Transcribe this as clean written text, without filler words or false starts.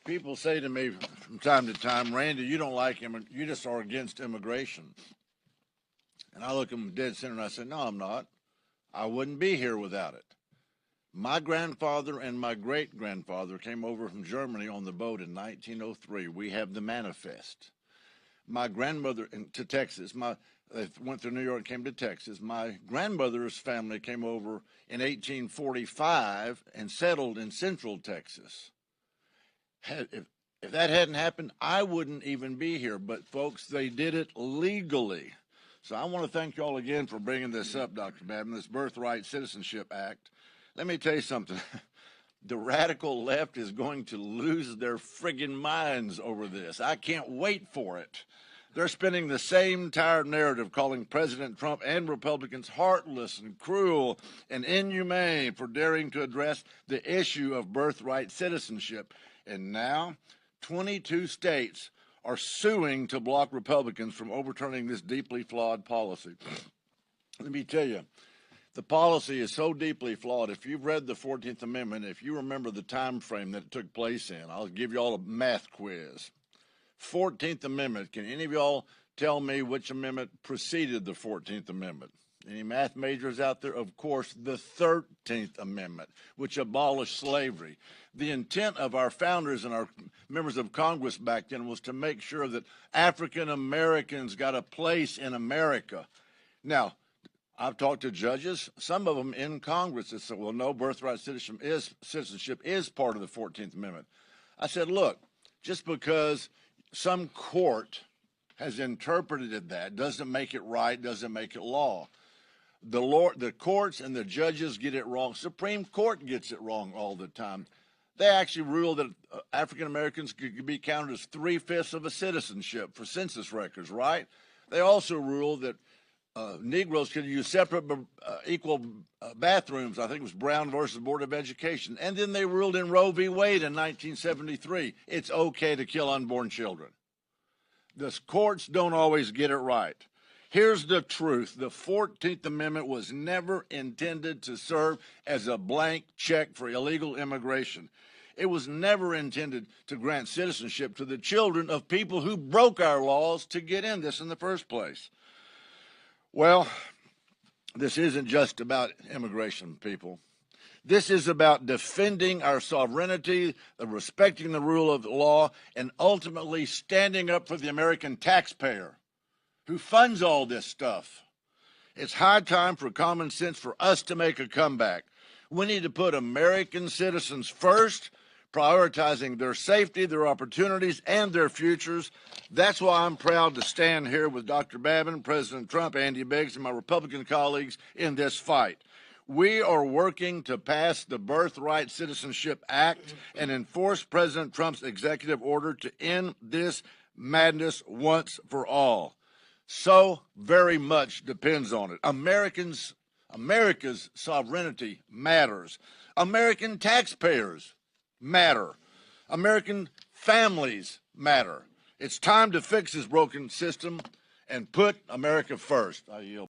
People say to me from time to time, Randy, you don't like him, you just are against immigration. And I look at them dead center and I say, no, I'm not. I wouldn't be here without it. My grandfather and my great-grandfather came over from Germany on the boat in 1903. We have the manifest. My grandmother to Texas, they went through New York and came to Texas. My grandmother's family came over in 1845 and settled in Central Texas. If that hadn't happened, I wouldn't even be here. But, folks, they did it legally. So I want to thank you all again for bringing this up, Dr. Babin, this Birthright Citizenship Act. Let me tell you something. The radical left is going to lose their friggin' minds over this. I can't wait for it. They're spinning the same tired narrative, calling President Trump and Republicans heartless and cruel and inhumane for daring to address the issue of birthright citizenship. And now, 22 states are suing to block Republicans from overturning this deeply flawed policy. Let me tell you, the policy is so deeply flawed. If you've read the 14th Amendment, if you remember the time frame that it took place in, I'll give you all a math quiz. 14th Amendment. Can any of y'all tell me which amendment preceded the 14th Amendment? Any math majors out there? Of course, the 13th Amendment, which abolished slavery. The intent of our founders and our members of Congress back then was to make sure that African Americans got a place in America. Now, I've talked to judges, some of them in Congress, that said, well, no, birthright citizenship is part of the 14th Amendment. I said, look, just because some court has interpreted that doesn't make it right, doesn't make it law. The courts and the judges get it wrong. Supreme Court gets it wrong all the time. They actually ruled that African Americans could be counted as 3/5 of a citizenship for census records, right? They also ruled that Negroes could use separate but equal bathrooms. I think it was Brown versus Board of Education. And then they ruled in Roe v. Wade in 1973, it's okay to kill unborn children. The courts don't always get it right. Here's the truth. The 14th Amendment was never intended to serve as a blank check for illegal immigration. It was never intended to grant citizenship to the children of people who broke our laws to get in this in the first place. Well, this isn't just about immigration, people. This is about defending our sovereignty, respecting the rule of law, and ultimately standing up for the American taxpayer who funds all this stuff. It's high time for common sense for us to make a comeback. We need to put American citizens first, prioritizing their safety, their opportunities, and their futures. That's why I'm proud to stand here with Dr. Babin, President Trump, Andy Biggs, and my Republican colleagues in this fight. We are working to pass the Birthright Citizenship Act and enforce President Trump's executive order to end this madness once for all. So very much depends on it. America's sovereignty matters. American taxpayers matter. American families matter. It's time to fix this broken system and put America first. I yield.